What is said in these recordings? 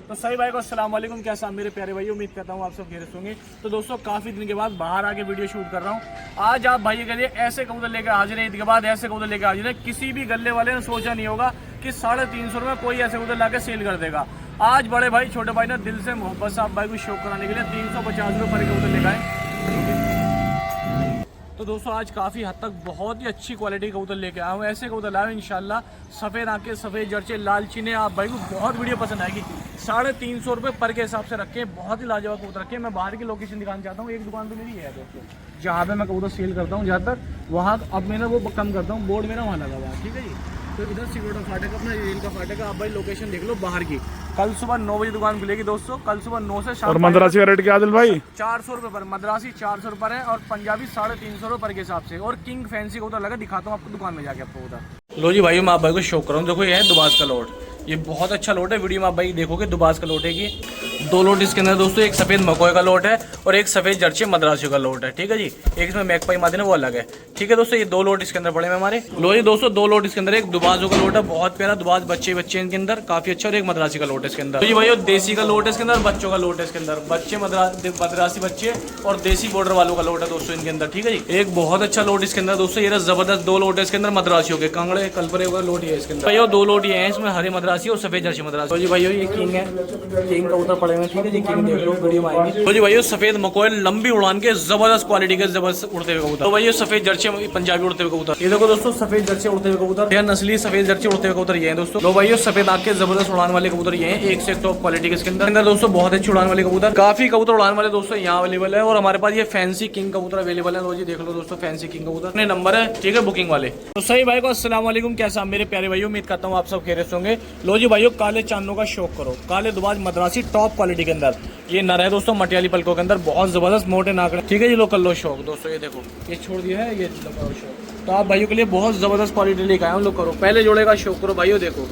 तो सही भाई को अस्सलाम वालेकुम, कैसा आप मेरे प्यारे भाई, उम्मीद करता हूँ आप सब खैरियत होंगे। तो दोस्तों काफ़ी दिन के बाद बाहर आके वीडियो शूट कर रहा हूँ। आज आप भाई के लिए ऐसे कबूतर लेकर हाजिर है, ईद के बाद ऐसे कबूतर लेकर हाजिर है। किसी भी गले वाले ने सोचा नहीं होगा कि 350 रुपये कोई ऐसे कबूतर ला के सेल कर देगा। आज बड़े भाई छोटे भाई ने दिल से मोहब्बत से आप भाई को शौक कराने के लिए 350 रुपये पर कबूतर लेकर आए। तो दोस्तों आज काफ़ी हद तक बहुत ही अच्छी क्वालिटी कबूतर लेके आया हूँ। ऐसे कबूतर लाया हूँ इंशाल्लाह, सफ़ेद आंखें, सफ़ेद जर्चे, लाल चीने। आप भाई को बहुत वीडियो पसंद आएगी। 350 रुपये पर के हिसाब से रखे, बहुत ही लाजवाब कबूतर रखे। मैं बाहर की लोकेशन दिखाना चाहता हूँ। एक दुकान तो मेरी है दोस्तों, जहाँ पे मैं कबूतर सेल करता हूँ ज़्यादातर, वहाँ अब मैंने वो कम करता हूँ, बोर्ड मेरा वहाँ लगा हुआ है। ठीक है जी। तो इधर सिक्योरिटी फाटक अपना रेल का फाटक है। आप भाई लोकेशन देख लो बाहर की। कल सुबह 9 बजे दुकान खुलेगी दोस्तों, कल सुबह 9 से शाम। और मद्रासी का रेट क्या आदिल भाई? 400 रुपये पर, मद्रासी 400 रुपये है और पंजाबी 350 रुपये पर के हिसाब से। और किंग फैंसी कबूतर लगा, दिखाता हूँ आपको दुकान में जाके आपको उधर। लो जी भाई, मैं आप भाई को शौक कर रहा हूँ। देखो ये है दुबास का लोट, ये बहुत अच्छा लोट है। वीडियो में आप भाई देखोगे दुबास का लोट है कि 2 लोट इसके अंदर दोस्तों। एक सफ़ेद मकोय का लोट है और एक सफ़ेद जर्चे मद्रासी का लोट है। ठीक है जी। एक इसमें मैकपाई मादे ना वो अलग है। ठीक है दोस्तों, ये 2 लोट इसके अंदर पड़े हैं हमारे। लो जी दोस्तों, 2 लोट इसके अंदर। एक दुबाजों का लोट है, बहुत प्यारा दुबाज बच्चे इनके अंदर काफ़ी अच्छा। और एक मद्रासी का लोट है इसके अंदर। तो जी भाई देसी का लोट है इसके अंदर, बच्चों का लोट है इसके अंदर। बच्चे मद्रासी बच्चे और देसी बॉर्डर वालों का लोट है दोस्तों इनके अंदर। ठीक है जी। एक बहुत अच्छा लोट इसके अंदर दोस्तों। ये जबरदस्त 2 लोट है इसके अंदर मद्रासियों के, कांगड़े कलपरे का लोट है इसके अंदर। भाई 2 लोट ये हैं इसमें, हरे मद्रासी और सफ़ेद जर्सी मद्रासी। तो जी भाई ये किंग है, किंग का उतर पड़े हुए। ठीक है जी, किंग देख लो वीडियो में आएंगे। तो जी भाई सफ़ेद मकोय लंबी उड़ान के जबरदस्त क्वालिटी के जबरदस्त उड़ते हुए कबूतर। तो भाई ये सफ़ेद जर्चे पंजाबी उड़ते हुए कबूतर। ये देखो दोस्तों सफ़ेद जर्चे उड़ते हुए कबूतर, यह नस्ली सफ़ेद जर्चे उड़ते हुए कबूतर ये हैं दोस्तों। लो भाई ये सफ़ेद आँख के जबरदस्त उड़ान वाले कबूतर ये हैं, एक से एक टॉप क्वालिटी के इसके अंदर दोस्तों। बहुत अच्छी उड़ान वाले कबूतर, काफ़ी कबूतर उड़ान वाले दोस्तों यहाँ अवेलेबल है। और हमारे पास ये फैंसी किंग कबूतर अवेलेबल है। लो जी देख लो दोस्तों, फैंसी किंग कबूतर अपने नंबर है। ठीक है, बुकिंग वाले। तो सही भाई को अस्सलाम वालेकुम, कैसा मेरे प्यारे भाइयों, उम्मीद करता हूँ आप सब खैरियत होंगे। लो जी भाइयों, काले चांदों का शौक करो, काले दुबाज मद्रासी टॉप क्वालिटी के अंदर। ये नर है दोस्तों, मटियाली पलकों के अंदर, बहुत जबरदस्त मोटे नाकड़े। ठीक है जी, लो कर लो शौक दोस्तों। ये देखो ये छोड़ दिया है, ये करो शौक। तो आप भाइयों के लिए बहुत जबरदस्त क्वालिटी लेके आए हूँ। लोग करो, पहले जोड़े का शौक करो भाइयों। देखो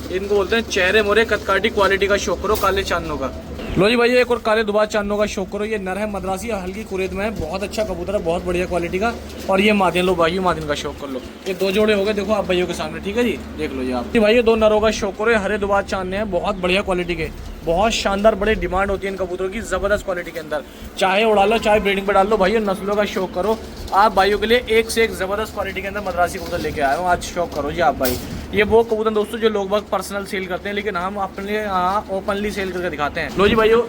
इनको बोलते हैं चेहरे मोरे कतकाटी क्वालिटी का शौक करो, काले चांदों का। लो जी भाई एक और काले दुबाज चांदों का शौक करो। ये नर है मद्रासी, हल्की कुरेद में है, बहुत अच्छा कबूतर है, बहुत बढ़िया क्वालिटी का। और ये मादिन, लो भाई मादिन का शौक कर लो। ये 2 जोड़े हो गए देखो आप भाइयों के सामने। ठीक है जी, देख लो ये आप जी भाई 2 नरों का शौक करो। ये हरे दुबाज चांदने हैं, बहुत बढ़िया क्वालिटी के, बहुत शानदार, बड़े डिमांड होती है इन कबूतरों की, जबरदस्त क्वालिटी के अंदर। चाहे उड़ा लो चाहे ब्रीडिंग पे डाल लो भाइयों, नस्लों का शौक करो। आप भाइयों के लिए एक से एक जबरदस्त क्वालिटी के अंदर मद्रासी कबूतर लेके आए हूँ। आज शौक करो जी आप भाई। ये वो कबूतर दोस्तों जो लोग बहुत पर्सनल सेल करते हैं, लेकिन हम अपने यहाँ ओपनली सेल करके दिखाते हैं। लो जी भाइयों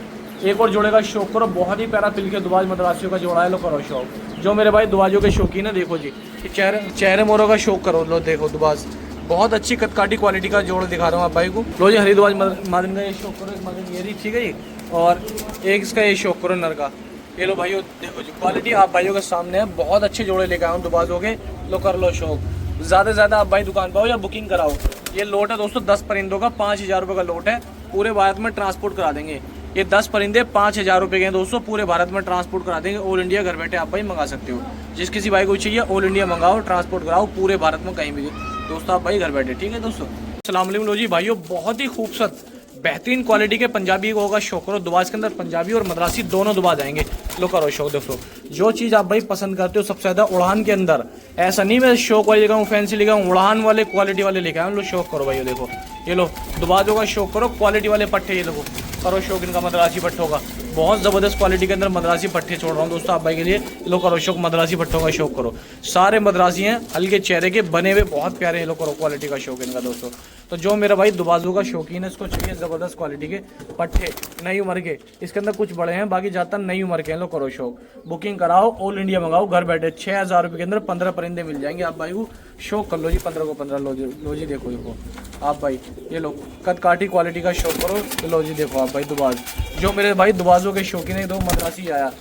एक और जोड़े का शौक करो, बहुत ही प्यारा पिल के दुबाज मद्रासियों का जोड़ा है। लो करो शौक। जो मेरे भाई दुबाजों के शौकीन है, देखो जी चेहरे मोरों का शौक करो। लो देखो दुबाज, बहुत अच्छी कतकाटी क्वालिटी का जोड़ दिखा रहा हूँ आप भाई को। लो जी हरिद्वाज मादिन का ये शौक करो, एक मादिन ये ठीक है जी। और एक इसका ये शौक करो नर का। ये लो भाइयों देखो जी क्वालिटी आप भाइयों के सामने है, बहुत अच्छे जोड़े लेकर आया हूँ दुबाजों के। लो कर लो शौक। ज़्यादा से ज़्यादा आप भाई दुकान पर आओ या बुकिंग कराओ। ये लोट है दोस्तों 10 परिंदों का, 5000 रुपये का लोट है। पूरे भारत में ट्रांसपोर्ट करा देंगे। ये 10 परिंदे 5000 रुपये के हैं दोस्तों, पूरे भारत में ट्रांसपोर्ट करा देंगे। ऑल इंडिया घर बैठे आप भाई मंगा सकते हो। जिस किसी भाई को चाहिए ऑल इंडिया मंगाओ, ट्रांसपोर्ट कराओ, पूरे भारत में कहीं भी दोस्तों आप भाई घर बैठे। ठीक है दोस्तों, अस्सलाम वालेकुम। लो जी भाइयों बहुत ही खूबसूरत बेहतरीन क्वालिटी के पंजाबी को होगा शौक करो। दुबाज के अंदर पंजाबी और मद्रासी दोनों दुबाज आएंगे। लो करो शौक। दोस्तों जो चीज़ आप भाई पसंद करते हो सबसे ज़्यादा उड़ान के अंदर, ऐसा नहीं मैं शौक वाले लेकर हूँ, फैंसी लेकर हूँ, उड़ान वाले क्वालिटी वाले लेकर आया हूँ। लो शौक करो भाई। देखो ये लो दुबाजों का शौक करो, क्वालिटी वाले पट्टे ये लोगो करो शौक इनका मद्रासी पट्टों का। बहुत ज़बरदस्त क्वालिटी के अंदर मद्रासी पट्टे छोड़ रहा हूँ दोस्तों आप भाई के लिए। लो करो शौक, मद्रासी पट्टों का शौक करो। सारे मद्रासी हैं, हल्के चेहरे के बने हुए, बहुत प्यारे हैं। लो करो क्वालिटी का शौक इनका दोस्तों। तो जो मेरा भाई दुबाजों का शौकीन है, इसको चाहिए ज़बरदस्त क्वालिटी के पट्टे, नई उम्र के। इसके अंदर कुछ बड़े हैं, बाकी ज़्यादातर नई उम्र के हैं। लो करो शौक। बुकिंग कराओ, ऑल इंडिया मंगाओ, घर बैठे 6000 रुपये के अंदर 15 परिंदे मिल जाएंगे आप भाई को। शौक कर लो जी, 15 को 15। लो जी देखो आप भाई ये लो कतकाटी क्वालिटी का शौक करो। लो जी देखो आप भाई दुबाज, जो मेरे भाई दुबाजों के शौकीन है, 2 मद्रासी आया।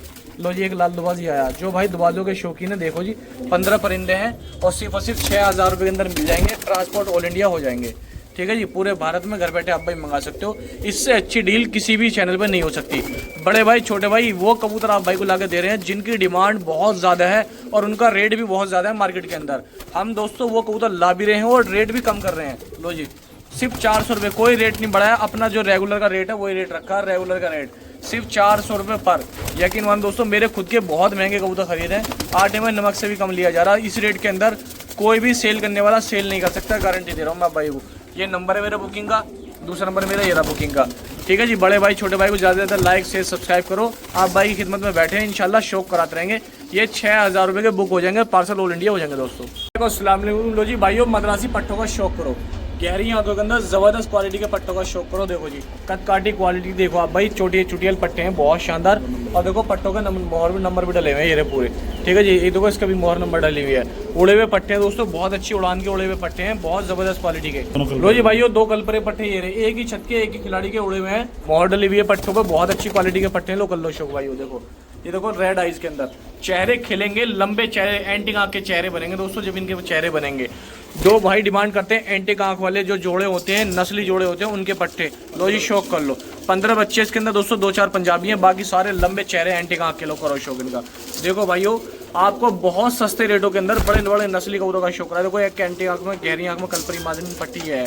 लो जी एक लाल दुबाजी आया। जो भाई दुबाजों के शौकीन है देखो जी 15 परिंदे हैं और सिर्फ 6000 रुपये के अंदर मिल जाएंगे। ट्रांसपोर्ट ऑल इंडिया हो जाएंगे। ठीक है जी, पूरे भारत में घर बैठे आप भाई मंगा सकते हो। इससे अच्छी डील किसी भी चैनल पर नहीं हो सकती। बड़े भाई छोटे भाई वो कबूतर आप भाई को ला के दे रहे हैं जिनकी डिमांड बहुत ज़्यादा है और उनका रेट भी बहुत ज़्यादा है मार्केट के अंदर। हम दोस्तों वो कबूतर ला भी रहे हैं और रेट भी कम कर रहे हैं। लो जी सिर्फ 400 रुपये, कोई रेट नहीं बढ़ाया, अपना जो रेगुलर का रेट है वही रेट रखा है। रेगुलर का रेट सिर्फ 400 रुपये पर। यकीन मान दोस्तों मेरे खुद के बहुत महंगे कबूतर खरीदे हैं, आटे में नमक से भी कम लिया जा रहा है। इस रेट के अंदर कोई भी सेल करने वाला सेल नहीं कर सकता, गारंटी दे रहा हूँ मैं भाई को। ये नंबर है मेरा बुकिंग का, दूसरा नंबर मेरा ये रहा बुकिंग का। ठीक है जी। बड़े भाई छोटे भाई को ज़्यादा से ज़्यादा लाइक शेयर सब्सक्राइब करो। आप भाई की खिदमत में बैठे हैं, इंशाल्लाह शौक कराते रहेंगे। ये 6000 रुपये के बुक हो जाएंगे, पार्सल ऑल इंडिया हो जाएंगे दोस्तों। अस्सलाम वालेकुम। लो जी भाइयों, मद्रासी पट्टों का शौक करो, गहरी आंखों के अंदर जबरदस्त क्वालिटी के पट्टों का शौक करो। देखो जी कटकाटी क्वालिटी देखो आप भाई, चुटियल पट्टे हैं बहुत शानदार। और देखो पट्टों का नंबर भी डले हुए हैं ये पूरे, ठीक है जी। ये देखो इसका भी मोहर नंबर डली हुई है। उड़े हुए पट्टे हैं दोस्तों, बहुत अच्छी उड़ान के उड़े हुए पट्टे हैं, बहुत जबरदस्त क्वालिटी के। लो जी भाइयों, 2 कलपरे पट्टे ये रहे, एक ही छत के एक ही खिलाड़ी के उड़े हुए हैं, मोहर डली हुई है पट्टों पर, बहुत अच्छी क्वालिटी के पट्टे हैं। लो कर लो शौक भाई, देखो ये देखो रेड आइज के अंदर चेहरे खिलेंगे, लंबे चेहरे, एंटिक आंख के चेहरे बनेंगे दोस्तों जब इनके चेहरे बनेंगे। 2 भाई डिमांड करते हैं एंटिक आंख वाले जो जोड़े होते हैं, नस्ली जोड़े होते हैं, उनके पट्टे। लो जी शौक कर लो। 15 बच्चे इसके अंदर दोस्तों, 2-4 पंजाबी हैं, बाकी सारे लंबे चेहरे एंटिक आंख के। लो करो शौक इनका। देखो भाइयों, आपको बहुत सस्ते रेटों के अंदर बड़े बड़े नस्ली कबूतरों का शौक रहा है। देखो एक एंटिक आंख में, गहरी आंख में कलपरी मादनी पट्टी है।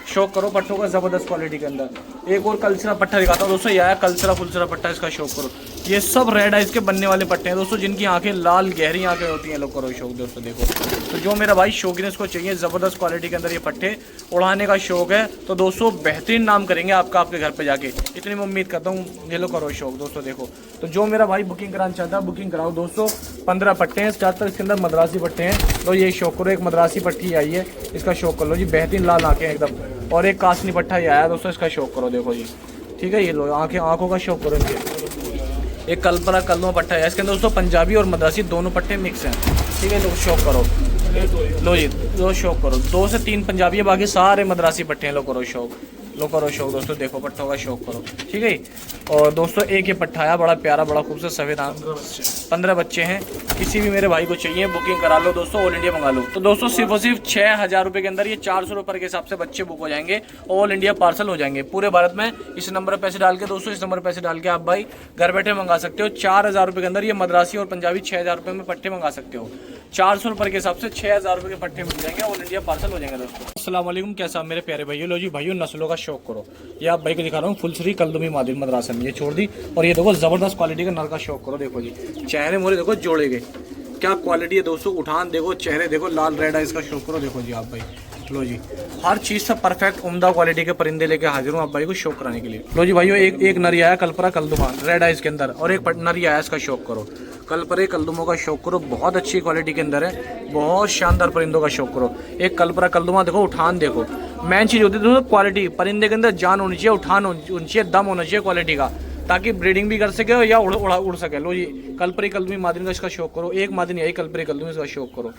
शौक करो पट्टों का जबरदस्त क्वालिटी के अंदर। एक और कल्चरा पट्टा दिखाता हूँ दोस्तों, यह है कल्चरा फुलचरा पट्टा, इसका शौक करो। ये सब रेड आइज के बनने वाले पट्टे हैं दोस्तों, जिनकी आंखें लाल गहरी आंखें होती हैं। लोग करो शौक दोस्तों। देखो तो जो मेरा भाई शौकीन इसको चाहिए जबरदस्त क्वालिटी के अंदर ये पट्टे उड़ाने का शौक है, तो दोस्तों बेहतरीन नाम करेंगे आपका आपके घर पे जाके, इतनी मैं उम्मीद करता हूँ। ये लो करो शौक दोस्तों। देखो तो जो मेरा भाई बुकिंग कराना चाहता है बुकिंग कराओ दोस्तों। 15 पट्टे हैं, ज़्यादातर इसके अंदर मद्रासी पट्टे हैं। तो ये शौक करो। एक मद्रासी पट्टी आई है, इसका शौक कर लो जी, बेहतरीन लाल आंखें एकदम। और एक कासनी पट्टा ये आया दोस्तों, इसका शौक करो। देखो जी ठीक है, ये लो आंखों का शौक करो इनके। एक कलपरा कलमा पट्टा है, इसके अंदर दोस्तों पंजाबी और मद्रासी दोनों पट्टे मिक्स हैं, ठीक है। लो शौक करो। लो जी दो शौक करो, 2 से 3 पंजाबी है, बाकी सारे मद्रासी पट्टे हैं। लो करो शौक, लो करो शौक दोस्तों। देखो पट्टों का शौक करो, ठीक है। और दोस्तों एक ये पट्टा आया, बड़ा प्यारा, बड़ा खूबसूरत सफ़ेद आंख। 15 बच्चे हैं, किसी भी मेरे भाई को चाहिए बुकिंग करा लो दोस्तों, ऑल इंडिया मंगा लो। तो दोस्तों सिर्फ और सिर्फ 6000 रुपये के अंदर ये 400 रुपये के हिसाब से बच्चे बुक हो जाएंगे, ऑल इंडिया पार्सल हो जाएंगे पूरे भारत में। इस नंबर पर पैसे डाल के दोस्तों, इस नंबर पर पैसे डाल के आप भाई घर बैठे मंगा सकते हो। 4000 रुपये के अंदर ये मद्रासी और पंजाबी 6000 रुपये में पट्टे मंगा सकते हो। 400 रुपये के हिसाब से 6000 रुपये के पट्टे मिल जाएंगे, ऑल इंडिया पार्सल हो जाएंगे दोस्तों। अस्सलाम वालेकुम, कैसा मेरे प्यारे भाइयों। लो जी भाइयों, नस्लों का शौक करो। ये आप भाई को दिखा रहा हूँ, फुलसरी कलदुमी मादिर मद्रासन, ये छोड़ दी। और ये देखो जबरदस्त क्वालिटी का नर का शौक करो। देखो जी चेहरे मोरे देखो जोड़े गए, क्या क्वालिटी है दोस्तों। उठान देखो, चेहरे देखो, लाल रेड आइज का शौक करो। देखो जी आप भाई, लो जी हर चीज़ से परफेक्ट उम्दा क्वालिटी के परिंदे लेके हाजिर हूँ आप भाई को शौक कराने के लिए। लो जी भाइयों, एक नरी आया कलपरा कलदुमान रेड आइज के अंदर, और एक नरी आया, इसका शौक करो। कलपरे कलदुमों का शौक करो, बहुत अच्छी क्वालिटी के अंदर है, बहुत शानदार परिंदों का शौक करो। एक कलपरा कलदुमा देखो, उठान देखो, मेन चीज़ होती है दोस्तों क्वालिटी। परिंदे के अंदर जान होनी चाहिए, उठान होनी चाहिए, दम होना चाहिए क्वालिटी का, ताकि ब्रीडिंग भी कर सके या उड़ सके। लो जी कलपरी कलदुमी मादिन का इसका शौक करो। एक मादिन आई कलपरी कलदुमी, इसका शौक करो।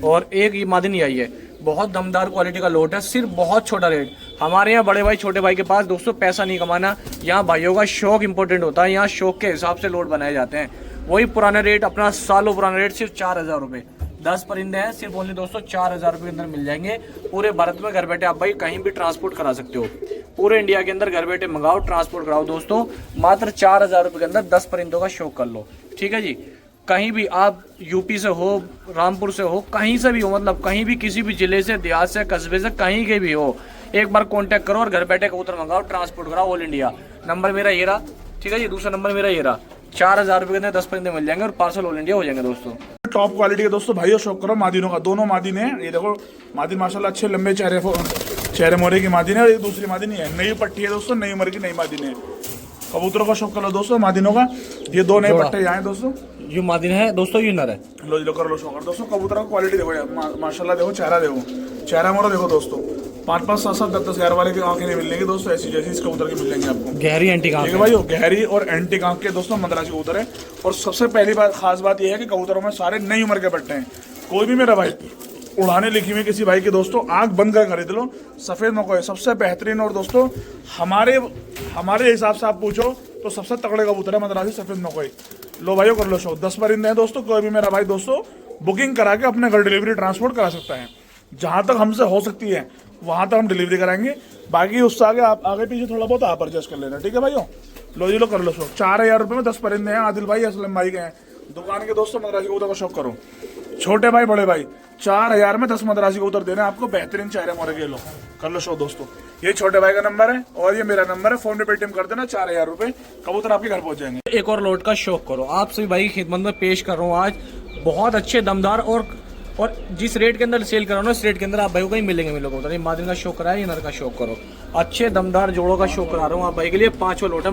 और एक ये मादिन आई है, बहुत दमदार क्वालिटी का लोट है, सिर्फ बहुत छोटा रेट। हमारे यहाँ बड़े भाई छोटे भाई के पास दोस्तों पैसा नहीं कमाना, यहाँ भाइयों का शौक इंपॉर्टेंट होता है। यहाँ शौक के हिसाब से लोट बनाए जाते हैं। वही पुराना रेट, अपना सालों पुराना रेट, सिर्फ 4000 रुपये। 10 परिंदे हैं, सिर्फ ओनली दोस्तों 4000 रुपये के अंदर मिल जाएंगे। पूरे भारत में घर बैठे आप भाई कहीं भी ट्रांसपोर्ट करा सकते हो, पूरे इंडिया के अंदर घर बैठे मंगाओ, ट्रांसपोर्ट कराओ दोस्तों। मात्र 4000 रुपये के अंदर 10 परिंदों का शौक कर लो, ठीक है जी। कहीं भी आप यूपी से हो, रामपुर से हो, कहीं से भी हो, मतलब कहीं भी किसी भी जिले से, देहात से, कस्बे से, कहीं के भी हो, एक बार कांटेक्ट करो और घर बैठे कबूतर मंगाओ, ट्रांसपोर्ट कराओ ऑल इंडिया। नंबर मेरा ये रहा, ठीक है जी। दूसरा नंबर मेरा ये रहा। 4000 रुपये के अंदर 10 परिंदे मिल जाएंगे और पार्सल ऑल इंडिया हो जाएंगे दोस्तों। टॉप क्वालिटी के दोस्तों भाइयों शौक करो मादिनों का। दोनों मादिन है, ये देखो मादिन माशाल्लाह अच्छे लंबे चेहरे मोरे की मादिन है, और ये दूसरी मादिन है, नई पट्टी है दोस्तों, नई उम्र की नई मादिन है। कबूतरों का शौक कर लो दोस्तों मादिनों का। ये 2 नए पट्टे यहाँ हैं दोस्तों, ये मादिन है दोस्तों, ये नर है। लो कर लो शौक दोस्तों। कबूतरों का क्वालिटी देखो माशाल्लाह, देखो चेहरा देखो, चेहरा मोरा देखो दोस्तों। 5-5, 7-7, 10-10 हजार वाले की आंखें नहीं मिलेंगी दोस्तों, ऐसी जैसी इस कबूतर की मिलेंगी आपको। गहरी एंटिक आंख है भाई, गहरी और एंटिक आंख के दोस्तों मद्रासी कबूतर है। और सबसे पहली बात, खास बात यह है कि कबूतरों में सारे नई उम्र के पट्टे हैं। कोई भी मेरा भाई उड़ाने लिखी हुई किसी भाई के दोस्तों आंख बंद कर खरीद लो, सफेद मकोई सबसे बेहतरीन। और दोस्तों हमारे हिसाब से आप पूछो तो सबसे तगड़े कबूतर है मद्रासी सफेद मकोई। लो भाइयों कर लो शौक। 10 परिंदे हैं दोस्तों, कोई भी मेरा भाई दोस्तों बुकिंग करा के अपने घर डिलीवरी ट्रांसपोर्ट करा सकता है। जहां तक हमसे हो सकती है वहां तक हम डिलीवरी कराएंगे, बाकी उससे आगे आप आगे पीछे थोड़ा बहुत आप परचेस कर लेना, ठीक है भाइयों। लो जी लो कर लो शौक। 4000 रुपये में 10 परिंदे हैं, आदिल भाई असलम भाई के हैं दुकान के दोस्तों। मद्रासी कबूतर का शौक करो, छोटे भाई बड़े भाई, 4000 में 10 मद्रासी कबूतर देने आपको, बेहतरीन चेहरे मोरे के। लो कर लो शौक दोस्तों। ये छोटे भाई का नंबर है और ये मेरा नंबर है, फोन पे पेटीएम कर देना, 4000 रुपये कबूतर आपके घर पहुंच जाएंगे। एक और लोट का शौक करो, आप सभी भाई की खिदमत में पेश कर रहा हूँ आज बहुत अच्छे दमदार और और जिस रेट के अंदर सेल करो ना, इस रेट के अंदर आप भाई को कहीं मिलेंगे कबूतर। ये मादिन का शो कराए, ये नर का शो करो। अच्छे दमदार जोड़ों का शो करा रहा हूँ आप भाई के लिए। 5वां लोट है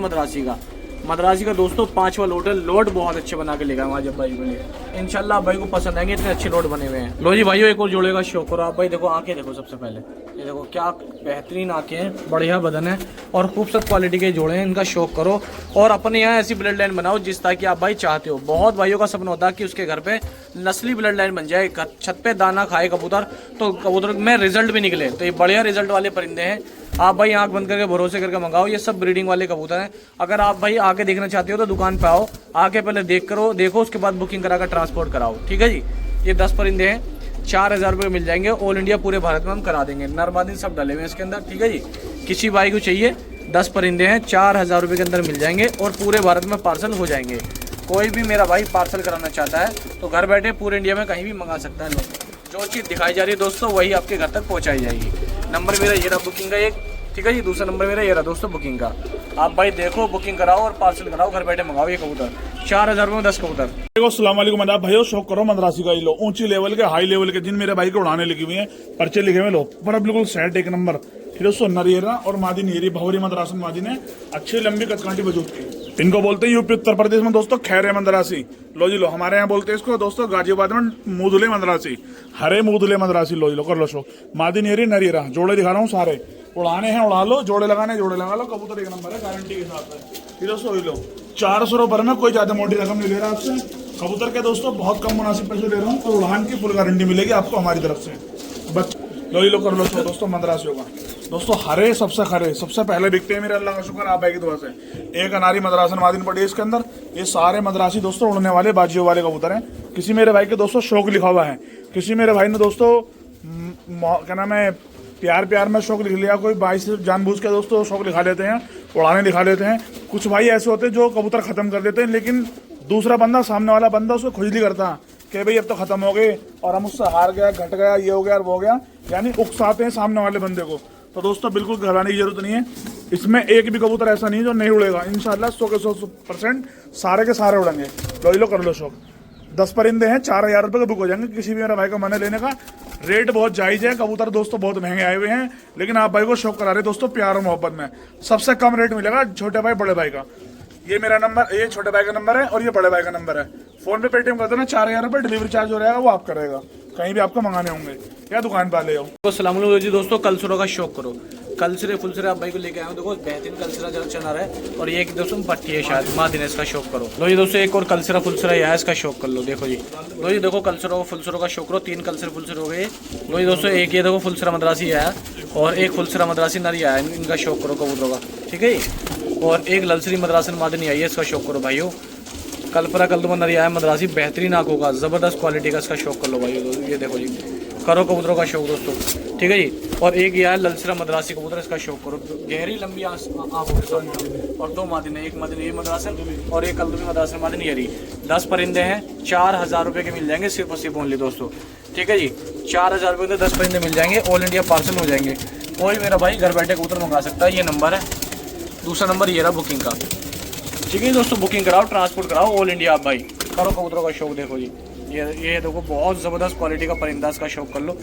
मद्रासी का दोस्तों, 5वां लोट है। लोट बहुत अच्छे बना के लेगा आज भाई के लिए, इंशाल्लाह आप भाई को पसंद आएंगे, इतने अच्छे लोट बने हुए हैं। लो जी भाइयों, एक और जोड़े का शो करो आप भाई। देखो आंखें देखो, सबसे पहले ये देखो क्या बेहतरीन आंखें हैं, बढ़िया बदन है और खूबसूरत क्वालिटी के जोड़े हैं। इनका शौक करो और अपने यहाँ ऐसी ब्लड लाइन बनाओ जिस तरह की आप भाई चाहते हो। बहुत भाइयों का सपना होता है कि उसके घर पे नस्ली ब्लड लाइन बन जाए, छत पे दाना खाए कबूतर तो कबूतर में रिजल्ट भी निकले। तो ये बढ़िया रिजल्ट वाले परिंदे हैं। आप भाई आंख बंद करके भरोसे करके मंगाओ, ये सब ब्रीडिंग वाले कबूतर हैं। अगर आप भाई आके देखना चाहते हो तो दुकान पे आओ, आके पहले देखो, उसके बाद बुकिंग कराकर ट्रांसपोर्ट कराओ, ठीक है जी। ये 10 परिंदे हैं, 4000 रुपये मिल जाएंगे। ऑल इंडिया पूरे भारत में हम करा देंगे। नरमादी सब डले हुए हैं इसके अंदर, ठीक है जी। किसी भाई को चाहिए 10 परिंदे हैं, 4000 रुपये के अंदर मिल जाएंगे और पूरे भारत में पार्सल हो जाएंगे। कोई भी मेरा भाई पार्सल कराना चाहता है तो घर बैठे पूरे इंडिया में कहीं भी मंगा सकता है। लोग जो चीज़ दिखाई जा रही है दोस्तों, वही आपके घर तक पहुँचाई जाएगी। नंबर मेरा ये रहा बुकिंग का एक, ठीक है जी। दूसरा नंबर मेरा ये रहा दोस्तों बुकिंग का। आप भाई देखो, बुकिंग कराओ और पार्सल कराओ, घर बैठे मंगाओ ये कबूतर। 4000 रुपये में 10 कबूतर। देखो अस्सलाम वालेकुम अदाब भाइयों, शौक करो मद्रासी का। ये लो ऊंची लेवल के, हाई लेवल के, जिन मेरे भाई के उड़ाने लिखी हुई है, पर्चे लिखे हुए, लो बड़ा बिल्कुल सेट एक नंबर। फिर दोस्तों नरियरा और मादी नीरी भवरी मद्रासन मादी ने अच्छी लंबी कचकांटी वजूद की। इनको बोलते हैं यूपी उत्तर प्रदेश में दोस्तों खैरे मद्रासी। लो जी लो, हमारे यहाँ बोलते हैं इसको दोस्तों गाजियाबाद में मूदुले मद्रासी, हरे मूदुले मद्रासी। लो जी लो, कर लो शौक। मादी नीरी नरियरा जोड़े दिखा रहा हूँ सारे। उड़ाने हैं उड़ा लो, जोड़े लगाने जोड़े लगा लो, कबूतर एक नंबर है गारंटी के साथ है। फिर दोस्तों लो 400 रुपये में कोई ज्यादा मोटी रकम नहीं ले रहा आपसे। कबूतर के दोस्तों बहुत कम मुनासिब पैसे ले रहा हूँ और उड़ान की फुल गारंटी मिलेगी आपको हमारी तरफ से। बस लो ही लो, कर लो शो दोस्तों मद्रासियों का। दोस्तों हरे सबसे पहले बिकते हैं मेरे अल्लाह का शुक्र आप भाई की दुआ से। एक अनारी मद्रासन मादिन पड़ी है इसके अंदर। ये सारे मद्रासी दोस्तों उड़ने वाले बाजियों वाले कबूतर हैं। किसी मेरे भाई के दोस्तों शौक लिखा हुआ है, किसी मेरे भाई ने दोस्तों क्या नाम है प्यार में शौक लिख लिया, कोई भाई से जानबूझ के दोस्तों शौक लिखा लेते हैं, उड़ाने दिखा लेते हैं। कुछ भाई ऐसे होते हैं जो कबूतर खत्म कर देते हैं, लेकिन दूसरा बंदा, सामने वाला बंदा उसको खुजली करता है कि भाई अब तो खत्म हो गए और हम उससे हार गया, घट गया, ये हो गया और वो हो गया, यानी उकसाते हैं सामने वाले बंदे को। तो दोस्तों बिल्कुल घबराने की जरूरत नहीं है। इसमें एक भी कबूतर ऐसा नहीं है जो नहीं उड़ेगा। इंशाल्लाह 100 के 100% सारे के सारे उड़ेंगे। लो कर लो शौक। 10 परिंदे हैं, 4000 रुपये के बुक हो जाएंगे। किसी भी मेरा भाई का मन है लेने का, रेट बहुत जायज है। कबूतर दोस्तों बहुत महंगे आए हुए हैं, लेकिन आप भाई को शौक करा रहे दोस्तों प्यार और मोहब्बत में। सबसे कम रेट मिलेगा छोटे भाई बड़े भाई का। ये मेरा नंबर, ये छोटे भाई का नंबर है और ये बड़े भाई का नंबर है। फोन पे पेटीएम कर देना, 4000 रुपये डिलीवरी चार्ज हो रहेगा, वो आप करेगा। कहीं भी आपको मंगाने होंगे या दुकान पर ले आओ। अस्सलाम वालेकुम जी दोस्तों, कल्चरों का शौक करो। कल्चरे फुलसरे आप भाई को लेके आए हो, देखो बेहतरीन कल्चरा जल चला रहा है। और ये एक दोस्तों पट्टी है शायद मादिन, इसका शौक करो। लो जी दोस्तों, एक और कल्चरा फुलसरा है, इसका शौक कर लो। देखो जी, लो जी देखो कल्चरों फुलसरों का शौक करो। 3 कल्चर फुलसर हो गए। लो जी दोस्तों, एक ये देखो फुलसरा मद्रासी आया और एक फुलसरा मद्रासी नरी आया, इनका शौक करो कबूतरों का, ठीक है। और एक ललसरी मद्रासन मादिनी आई है, इसका शौक करो भाइयों। कलपरा कलदमा नरी आया मद्रासी, बेहतरीन आंखों का, जबरदस्त क्वालिटी का, इसका शौक कर लो भाई। ये देखो जी, करो कबूतरों का शौक दोस्तों, ठीक है जी। और एक ये है ललसरा मद्रासी कबूतर, इसका शौक करो। गहरी लंबी आंखों के साथ और 2 मादिन है, एक मादिन ये मद्रासन और एक कलदमी मद्रासन मादिन येरी। 10 परिंदे हैं, 4000 रुपये के मिल जाएंगे सिर्फ और सिर्फ ओनली दोस्तों, ठीक है जी। 4000 रुपये के 10 परिंदे मिल जाएंगे, ऑल इंडिया पार्सल हो जाएंगे। कोई मेरा भाई घर बैठे कबूतर मंगा सकता है। ये नंबर है, दूसरा नंबर ये रहा बुकिंग का, ठीक है दोस्तों। बुकिंग कराओ, ट्रांसपोर्ट कराओ, ऑल इंडिया आप भाई करो कबूतरों का शौक। देखो जी, ये देखो बहुत ज़बरदस्त क्वालिटी का परिंदा, इसका शौक कर लो,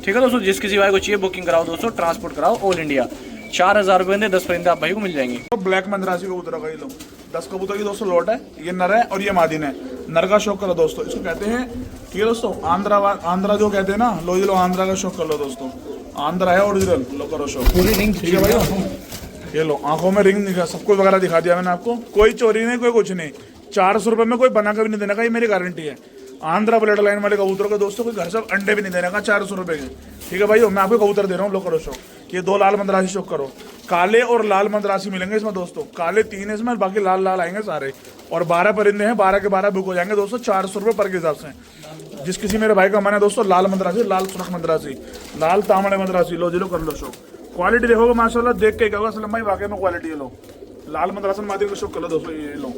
ठीक है दोस्तों। जिस किसी भाई को चाहिए बुकिंग कराओ दोस्तों, ट्रांसपोर्ट कराओ ऑल इंडिया। 4000 रुपये में 10 परिंदे आप भाई को मिल जाएंगे। तो ब्लैक मद्रासी कबूतर का ये लो 10 कबूतर की दोस्तों लोट है। ये नर है और ये मादिन है। नर का शौक करो दोस्तों, इसको कहते हैं, ठीक है दोस्तों, आंध्रा जो कहते हैं ना। लो ये लो आंध्रा का शौक कर लो दोस्तों, आंध्रा है ओरिजिनल। लो करो शौक, पूरी रिंग, ठीक है भाई। ये लो आंखों में रिंग दिखा, सब कुछ वगैरह दिखा दिया मैंने आपको। कोई चोरी नहीं, कोई कुछ नहीं। 400 रुपये में कोई बना कर भी नहीं देने का, ये मेरी गारंटी है। आंध्रा ब्लड लाइन वाले कबूतरों के दोस्तों कोई घर से अंडे भी नहीं देने का 400 रुपये के, ठीक है भाई। मैं आपको कबूतर दे रहा हूँ, लो करो शौक। ये 2 लाल मद्रासी शौक करो। काले और लाल मद्रासी मिलेंगे इसमें दोस्तों, काले 3 है इसमें, बाकी लाल आएंगे सारे। और 12 परिंदे हैं, 12 के 12 बुक हो जाएंगे दोस्तों 400 रुपये पर के हिसाब से। जिस किसी मेरे भाई का मन है दोस्तों लाल मद्रासी, लाल सुरख मद्रासी, लाल तामड़े मद्रासी, लो जी लो कर लो शौक। क्वालिटी देखोगे माशाल्लाह, देख के कहोगे असलम भाई वाकई में क्वालिटी है। लो लाल मद्रासन मादी का शौक कर लो दोस्तों, ये लो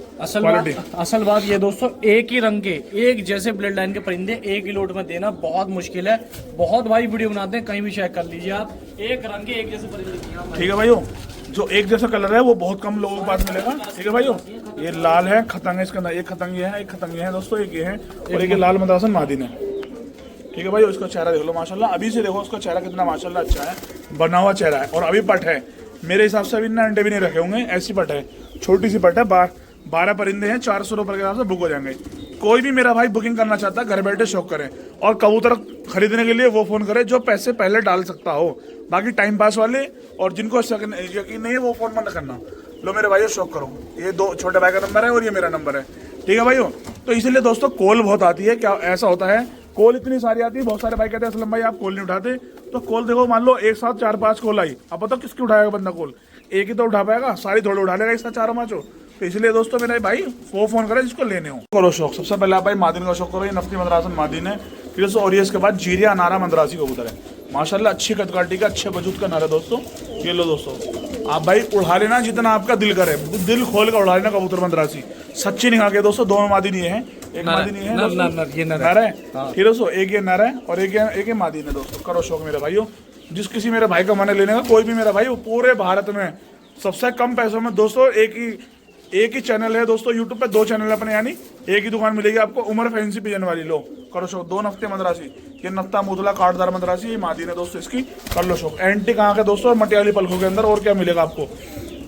असल बात ये दोस्तों, एक ही रंग के एक जैसे ब्लड लाइन के परिंदे एक ही लोट में देना बहुत मुश्किल है। बहुत भाई वीडियो बनाते हैं, कहीं भी चेक कर लीजिए आप, एक रंग के एक जैसे परिंदे, ठीक है भाइयों। जो एक जैसा कलर है वो बहुत कम लोगों के पास मिलेगा, ठीक है भाइयों। ये लाल है, खतंग है इसके अंदर, एक खतंग ये है, एक खतंग ये है दोस्तों, एक ये है और एक लाल मद्रासन मादिन है, ठीक है भाई। उसका चेहरा देख लो माशाल्लाह, अभी से देखो उसका चेहरा कितना माशाल्लाह अच्छा है, बना हुआ चेहरा है। और अभी पट है, मेरे हिसाब से अभी ना अंडे भी नहीं रखे होंगे, ऐसी पट है, छोटी सी पट है। 12 परिंदे हैं, 400 रुपये के हिसाब से बुक हो जाएंगे। कोई भी मेरा भाई बुकिंग करना चाहता है घर बैठे शौक करें, और कबूतर खरीदने के लिए वो फ़ोन करे जो पैसे पहले डाल सकता हो। बाकी टाइम पास वाले और जिनको यकीन नहीं है वो फ़ोन मत करना। लो मेरे भाइयों शौक करो, ये 2 छोटे भाई का नंबर है और ये मेरा नंबर है, ठीक है भाइयों। तो इसलिए दोस्तों कॉल बहुत आती है, क्या ऐसा होता है कॉल इतनी सारी आती है, बहुत सारे भाई कहते हैं असलम भाई आप कॉल नहीं उठाते। तो कॉल देखो, मान लो एक साथ 4-5 कॉल आई, अब बताओ किसकी उठाएगा बंदा कॉल, एक ही तो उठा पाएगा, सारी थोड़ी उठा लेगा एक साथ 4-5। तो इसलिए दोस्तों मेरे भाई वो फोन करे जिसको लेने हो। करो शौक, सबसे पहले आप भाई मादीन का शौक करो, ये नफ्ती मद्रासन मादीन है, फिर और ये इसके बाद जीरिया नारा मंदरासी कबूतर है माशाल्लाह, अच्छी कदकाठी का, अच्छे वजूद का नारा दोस्तों। ये लो दोस्तों, आप भाई उड़ा लेना जितना आपका दिल करे, दिल खोल कर उड़ा लेना कबूतर मंदरासी, सच्ची निकाह के दोस्तों। दोनों मादीन ये है, एक मादीन ये है नर है, ठीक है दोस्तों, एक ये नर है और एक ये मादीन है दोस्तों। करो शौक मेरे भाइयों, जिस किसी मेरे भाई का मन है लेने का, कोई भी मेरा भाई, पूरे भारत में सबसे कम पैसों में दोस्तों एक ही चैनल है दोस्तों, यूट्यूब पे 2 चैनल अपने, यानी एक ही दुकान मिलेगी आपको, उमर फैंसी पिजन वाली। लो करो शौक, 2 नफ्ते मद्रासी, ये नफ्ता मुदला काटदार मद्रासी, ये मादीन है दोस्तों इसकी। कर लो शौक, एंटी कहाँ के दोस्तों, और मटियाली पलकों के अंदर। और क्या मिलेगा आपको,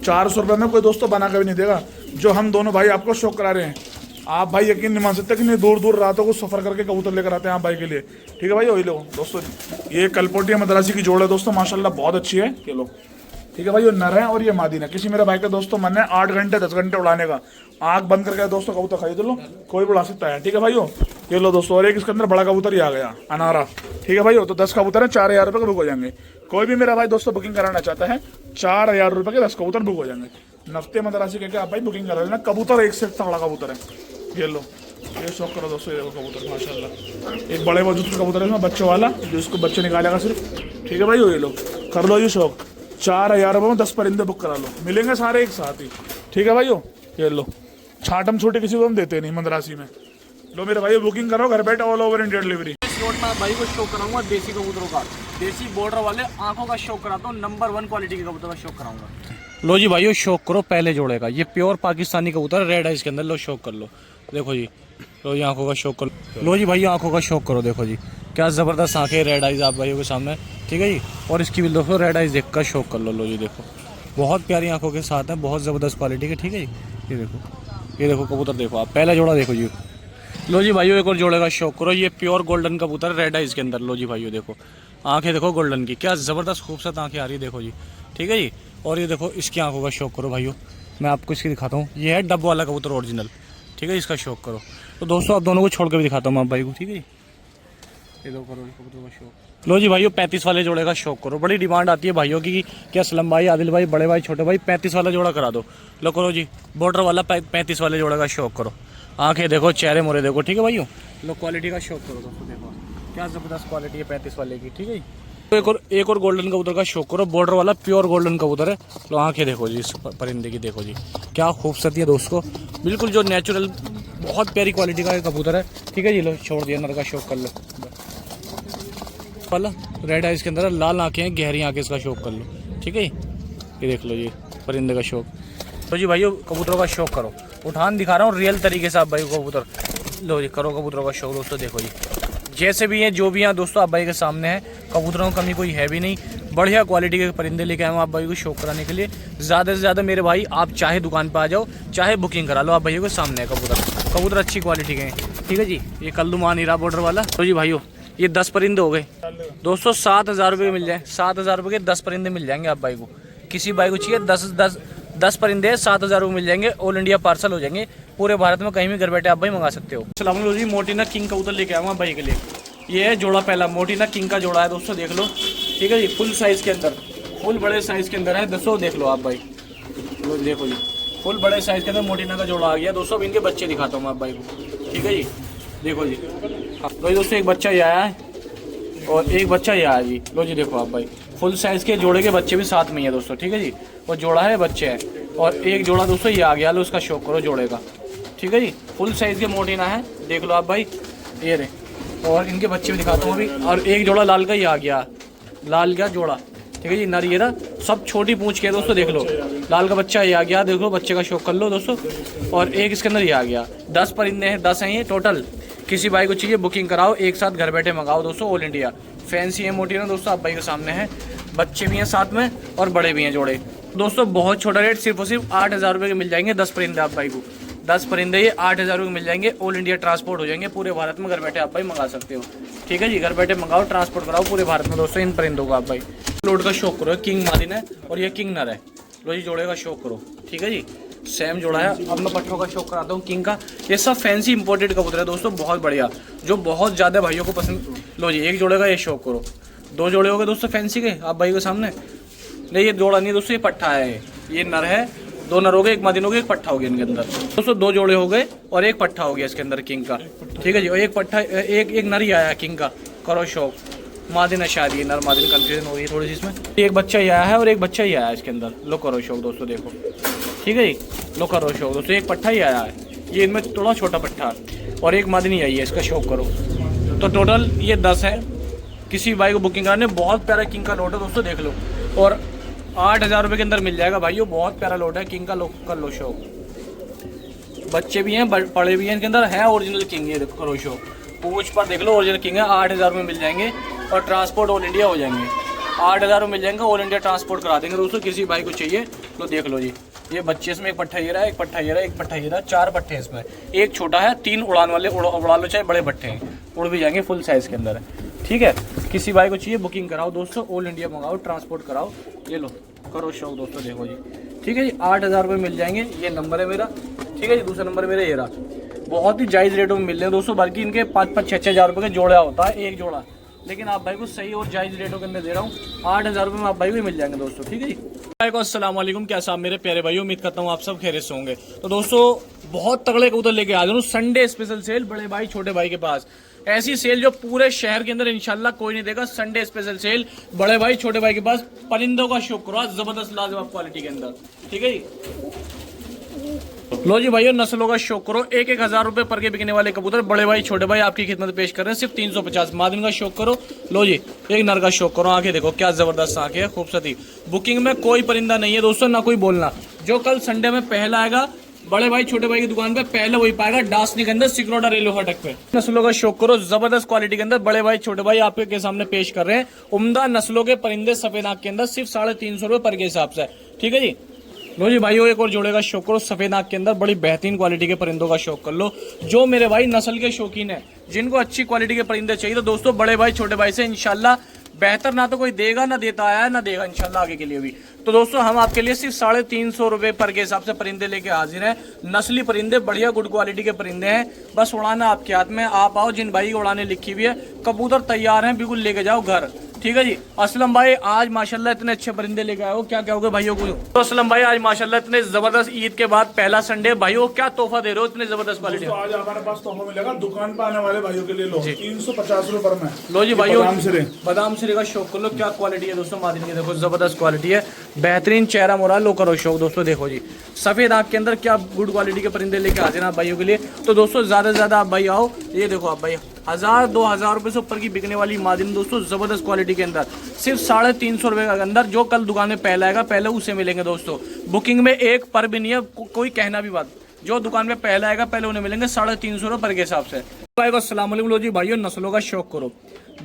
400 रुपये में कोई दोस्तों बना के भी नहीं देगा, जो हम दोनों भाई आपको शौक करा रहे हैं। आप भाई यकीन नहीं मान सकते कि नहीं दूर दूर रातों को सफर करके कबूतर लेकर आते हैं आप भाई के लिए, ठीक है भाई। वही लो दोस्तों, ये कलपोटिया मद्रासी की जोड़ है दोस्तों माशाल्लाह, बहुत अच्छी है। ये लो, ठीक है भाई, ये नर है और ये मादीन है। किसी मेरे भाई का दोस्तों मन है 8 घंटे 10 घंटे उड़ाने का, आँख बंद करके दोस्तों कबूतर खरीद लो, कोई भी उड़ा सकता है, ठीक है भाइयों। ये लो दोस्तों, और एक इसके अंदर बड़ा कबूतर ही आ गया अनारा, ठीक है भाई। तो 10 कबूतर है, 4000 रुपये के बुक हो जाएंगे। कोई भी मेरा भाई दोस्तों बुकिंग कराना चाहता है, 4000 रुपये के 10 कबूतर बुक हो जाएंगे। नफ्ते मद्रासी कहकर आप भाई बुकिंग करा लेना, कबूतर एक से तगड़ा कबूतर है। ये लो, ये शौक करो दोस्तों, ये देखो कबूतर माशाल्लाह, एक बड़े वजूद का कबूतर है इसमें, बच्चों वाला, जो इसको बच्चे निकालेगा सिर्फ, ठीक है भाई। ये लो, कर लो ये शौक, 4000 रुपये में 10 परिंदे बुक करा लो, मिलेंगे सारे एक साथ ही, ठीक है भाइयों। ये लो, छाटम छोटे किसी को हम देते नहीं मद्रासी में। लो मेरे भाई बुकिंग करो घर बैठे, ऑल ओवर इंडिया डिलीवरी। इस रोड में भाई को शौक कराऊंगा देसी कबूतरों का, देसी बॉर्डर वाले आंखों का शौक कराता हूँ, नंबर 1 क्वालिटी के कबूतर का शौक कराऊंगा। लो जी भाइयों शौक करो पहले जोड़े का, ये प्योर पाकिस्तानी कबूतर रेड आइज के अंदर, लो शौक कर लो, देखो जी। लो ये आंखों का शौक कर लो जी भाई, आंखों का शौक करो, देखो जी क्या ज़बरदस्त आंखें, रेड आइज आप भाइयों के सामने, ठीक है जी। और इसकी भी दोस्तों रेड आइज देख कर शौक कर लो। लो जी देखो, बहुत प्यारी आंखों के साथ है, बहुत ज़बरदस्त क्वालिटी के, ठीक है जी। ये देखो कबूतर देखो आप, पहला जोड़ा देखो जी। लो जी भाइयों एक और जोड़े का शौक करो, ये प्योर गोल्डन कबूतर रेड आइज के अंदर। लो जी भाइयों देखो, आंखें देखो गोल्डन की, क्या ज़बरदस्त खूबसूरत आंखें आ रही है, देखो जी, ठीक है जी। और ये देखो इसकी आंखों का शौक करो भाइयों, मैं आपको इसकी दिखाता हूँ, ये है डब वाला कबूतर ओरिजिनल, ठीक है, इसका शौक करो। तो दोस्तों आप दोनों को छोड़ के भी दिखाता हूँ आप भाई को, ठीक है जी। ये दो करो कबूतर का शौक। लो जी भाइयों 35 वाले जोड़े का शौक करो, बड़ी डिमांड आती है भाइयों की कि असलम भाई, आदिल भाई, बड़े भाई, छोटे भाई 35 वाला जोड़ा करा दो। लो करो जी, बॉर्डर वाला 35 वाले जोड़े का शौक करो, आंखें देखो, चेहरे मोरे देखो, ठीक है भाइयों। लो क्वालिटी का शौक करो दोस्तों, देखो क्या ज़बरदस्त क्वालिटी है 35 वाले की, ठीक है जी। तो एक और गोल्डन कबूतर का शौक करो, बॉर्डर वाला प्योर गोल्डन कबूतर है। लो आंखें देखो जी इस परिंदे की, देखो जी क्या खूबसूरती है दोस्तों, बिल्कुल जो नेचुरल, बहुत प्यारी क्वालिटी का कबूतर है, ठीक है जी। लो छोड़ दिया, नर का शौक कर लो, वाला रेड आइज के अंदर, लाल आंखें हैं, गहरी आंखें, इसका शौक कर लो, ठीक है। ये देख लो ये परिंदे का शौक। तो जी भाइयों कबूतरों का शौक करो, उठान दिखा रहा हूँ रियल तरीके से आप भाई को कबूतर। लो जी करो कबूतरों का शौक दोस्तों, देखो जी जैसे भी हैं जो भी हैं दोस्तों आप भाई के सामने है, कबूतरों की कमी कोई है भी नहीं, बढ़िया क्वालिटी के परिंदे लेके आए हूँ आप भाई को शौक कराने के लिए। ज़्यादा से ज़्यादा मेरे भाई आप चाहे दुकान पर आ जाओ, चाहे बुकिंग करा लो, आप भाइयों के सामने है कबूतर अच्छी क्वालिटी के हैं, ठीक है जी। ये कल्लुमान हीरा बॉर्डर वाला। तो जी भाइयों ये 10 परिंदे हो गए दोस्तों, 7000 रुपये मिल जाए, 7000 रुपये के 10 परिंदे मिल जाएंगे आप भाई को। किसी भाई को चाहिए 10 परिंदे 7000 रुपये मिल जाएंगे, ऑल इंडिया पार्सल हो जाएंगे, पूरे भारत में कहीं भी घर बैठे आप भाई मंगा सकते हो। सलाम जी, मोटिना किंग कबूतर लेके आऊँगा भाई के लिए। ये है जोड़ा पहला, मोटिना किंग का जोड़ा है दोस्तों, देख लो, ठीक है जी। फुल साइज़ के अंदर, फुल बड़े साइज़ के अंदर है दोस्तों, देख लो आप भाई, देखो जी फुल बड़े साइज़ के अंदर मोटिना का जोड़ा आ गया दोस्तों। अब इनके बच्चे दिखाता हूँ आप भाई को, ठीक है जी। देखो जी, तो दोस्तों एक बच्चा ये आया है और एक बच्चा ये आया जी। लो जी देखो आप भाई, फुल साइज़ के जोड़े के बच्चे भी साथ में ही है दोस्तों, ठीक है जी। वो जोड़ा है, बच्चे हैं, और एक जोड़ा दोस्तों ये आ गया। लो उसका शौक करो जोड़े का, ठीक है जी। फुल साइज़ के मोटिना है, देख लो आप भाई, ये रहे, और इनके बच्चे भी दिखाता हूँ अभी। और एक जोड़ा लाल का ही आ गया, लाल का जोड़ा, ठीक है जी। नर ये ना सब छोटी पूंछ के दोस्तों, देख लो लाल का बच्चा ये आ गया, देखो बच्चे का शौक कर लो दोस्तों। और एक इसके अंदर ये आ गया, 10 परिंदे हैं, 10 हैं ये टोटल। किसी भाई को चाहिए बुकिंग कराओ, एक साथ घर बैठे मंगाओ दोस्तों, ऑल इंडिया। फैंसी है, मोटी है दोस्तों, आप भाई के सामने है। बच्चे भी हैं साथ में और बड़े भी हैं जोड़े दोस्तों। बहुत छोटा रेट, सिर्फ और सिर्फ 8,000 रुपये के मिल जाएंगे 10 परिंदे आप भाई को। 10 परिंदे ये 8,000 रुपये मिल जाएंगे, ऑल इंडिया ट्रांसपोर्ट हो जाएंगे पूरे भारत में। घर बैठे आप भाई मंगा सकते हो, ठीक है जी। घर बैठे मंगाओ, ट्रांसपोर्ट कराओ पूरे भारत में दोस्तों इन परिंदों को आप भाई। लोड का शौक करो, किंग मादिन है और ये किंग नर है। लो जी, जोड़े का शौक करो, ठीक है जी। सेम जोड़ा है। अब मैं पट्ठों का शौक कराता हूँ किंग का। ये सब फैंसी इंपोर्टेड कबूतर है दोस्तों, बहुत बढ़िया, जो बहुत ज़्यादा भाइयों को पसंद। लो जी, एक जोड़े का ये शौक करो। 2 जोड़े हो गए दोस्तों फैंसी के आप भाई के सामने। नहीं, ये जोड़ा नहीं दोस्तों, ये पट्ठा है। ये नर है, 2 नर हो गए, एक मादिन हो गई, एक पट्ठा हो गया इनके अंदर दोस्तों। 2 जोड़े हो गए और एक पट्ठा हो गया इसके अंदर किंग का, ठीक है जी। और एक पट्ठा, एक नर ही आया किंग का। करो शौक। मादिन है शायद, ये नर मादिन कंफ्यूजन हो रही है थोड़ी सी इसमें। एक बच्चा ही आया है और एक बच्चा ही आया है इसके अंदर। लो करो शौक दोस्तों, देखो, ठीक है जी। लो करो शौक दोस्तों, एक पट्ठा ही आया है, ये इनमें थोड़ा छोटा पट्ठा है और एक मादिन ही आई है, इसका शौक करो। तो टोटल ये 10 है। किसी भाई को बुकिंग कराने, बहुत प्यारा किंग का लोट है दोस्तों, देख लो। और 8,000 रुपये के अंदर मिल जाएगा भाइयों, बहुत प्यारा लोट है किंग का। लो कर लो शौक। बच्चे भी हैं, पड़े भी हैं इनके अंदर, है ओरिजिनल किंग। ये देखो करो शौक, पूछ पर देख लो, ओरिजिनल किंग है। 8,000 रुपये मिल जाएंगे और ट्रांसपोर्ट ऑल इंडिया हो जाएंगे। 8,000 रुपये मिल जाएंगे, ऑल इंडिया ट्रांसपोर्ट करा देंगे दोस्तों। किसी भाई को चाहिए तो देख लो जी। ये बच्चे इसमें एक पट्ठा ये रहा है, एक पट्ठा ये रहा है, एक पट्ठा ये रहा, 4 पट्टे हैं इसमें। एक छोटा है, 3 उड़ान वाले, उड़ा लो चाहे बड़े पट्टे हैं, उड़ भी जाएंगे, फुल साइज़ के अंदर है, ठीक है। किसी भाई को चाहिए बुकिंग कराओ दोस्तों, ऑल इंडिया मंगाओ, ट्रांसपोर्ट कराओ। ये लो करो शौक दोस्तों, देखो जी, ठीक है जी। 8,000 रुपये मिल जाएंगे। ये नंबर है मेरा, ठीक है जी। दूसरा नंबर मेरा ये रहा। बहुत ही जायज़ रेटों में मिल रहे हैं दोस्तों, बल्कि इनके 5-5, 6-6 हज़ार रुपये का जोड़ा होता है, एक जोड़ा। लेकिन आप भाई को सही और जायज़ रेटों के अंदर दे रहा हूँ। 8,000 रुपये में आप भाई को मिल जाएंगे दोस्तों, ठीक है जी। भाई को अस्सलाम वालेकुम, कैसा आप मेरे प्यारे भाइयों, उम्मीद करता हूँ आप सब खैरियत से होंगे। तो दोस्तों बहुत तगड़े कबूतर लेके आ जाऊँ, संडे स्पेशल सेल बड़े भाई छोटे भाई के पास। ऐसी सेल जो पूरे शहर के अंदर इंशाल्लाह कोई नहीं देगा। संडे स्पेशल सेल बड़े भाई छोटे भाई के पास। परिंदों का शौक करो, जबरदस्त लाजवाब क्वालिटी के अंदर, ठीक है जी। लो जी भाइयों, नस्लों का शौक करो। 1-1 हज़ार रुपए पर के बिकने वाले कबूतर बड़े भाई छोटे भाई आपकी खिदमत पेश कर रहे हैं, सिर्फ 350। मादिन का शौक करो। लो जी, एक नर का शौक करो। आंखें देखो क्या जबरदस्त आंखें है, खूबसूरती। बुकिंग में कोई परिंदा नहीं है दोस्तों, ना कोई बोलना। जो कल संडे में पहला आएगा बड़े भाई छोटे भाई की दुकान पे, पहले वही पाएगा डासनी के अंदर, सिकरोडा रेलवे फाटक पे। नस्लों का शौक करो, जबरदस्त क्वालिटी के अंदर बड़े भाई छोटे भाई आपके सामने पेश कर रहे हैं। उम्दा नस्लों के परिंदे सफेद आंख के अंदर, सिर्फ 350 रुपए पर के हिसाब से, ठीक है जी। लो जी भाइयों, एक और जोड़े का शौक करो, सफेद आंख के अंदर बड़ी बेहतरीन क्वालिटी के परिंदों का शौक कर लो। जो मेरे भाई नस्ल के शौकीन है, जिनको अच्छी क्वालिटी के परिंदे चाहिए, तो दोस्तों बड़े भाई छोटे भाई से इंशाल्लाह बेहतर ना तो कोई देगा, ना देता आया है, ना देगा इंशाल्लाह आगे के लिए भी। तो दोस्तों हम आपके लिए सिर्फ 350 रुपए पर के हिसाब से परिंदे लेके हाजिर हैं। नस्ली परिंदे, बढ़िया गुड क्वालिटी के परिंदे हैं। बस उड़ाना आपके हाथ में। आप आओ, जिन भाई को उड़ाने लिखी हुई है, कबूतर तैयार हैं, बिल्कुल लेके जाओ घर, ठीक है जी। असलम भाई आज माशाल्लाह इतने अच्छे परिंदे लेके आए हो, क्या कहोगे भाइयों को? तो असलम भाई आज माशाल्लाह इतने जबरदस्त, ईद के बाद पहला संडे, भाइयों क्या तोहफा दे रहे हो इतने जबरदस्त क्वालिटी? आज हमारे पास तोहफा मिलेगा दुकान पर आने वाले भाइयों के लिए। लो 350 रुपए में। लो जी भाइयों, बादाम सिरे का शौक कर लो। क्या क्वालिटी है दोस्तों मादिन की, देखो जबरदस्त क्वालिटी है, बेहतरीन चेहरा मोरा। लो करो शौक दोस्तों, देखो जी सफेद आंख के अंदर क्या गुड क्वालिटी के परिंदे लेके हाजिर हैं भाइयों के लिए। तो दोस्तों ज्यादा से ज्यादा आप भाई आओ। ये देखो आप भाई 1,000-2,000 रुपए से ऊपर की बिकने वाली मादिन दोस्तों, जबरदस्त क्वालिटी के अंदर, सिर्फ 350 रुपए के अंदर। जो कल दुकान में पहला आएगा पहले उसे मिलेंगे दोस्तों। बुकिंग में एक पर भी नहीं है, कोई कहना भी बात। जो दुकान में पहला आएगा पहले उन्हें मिलेंगे 350 रुपए पर के हिसाब से। भाई को अस्सलाम वालेकुम। लो जी भाइयों, नस्लों का शौक करो।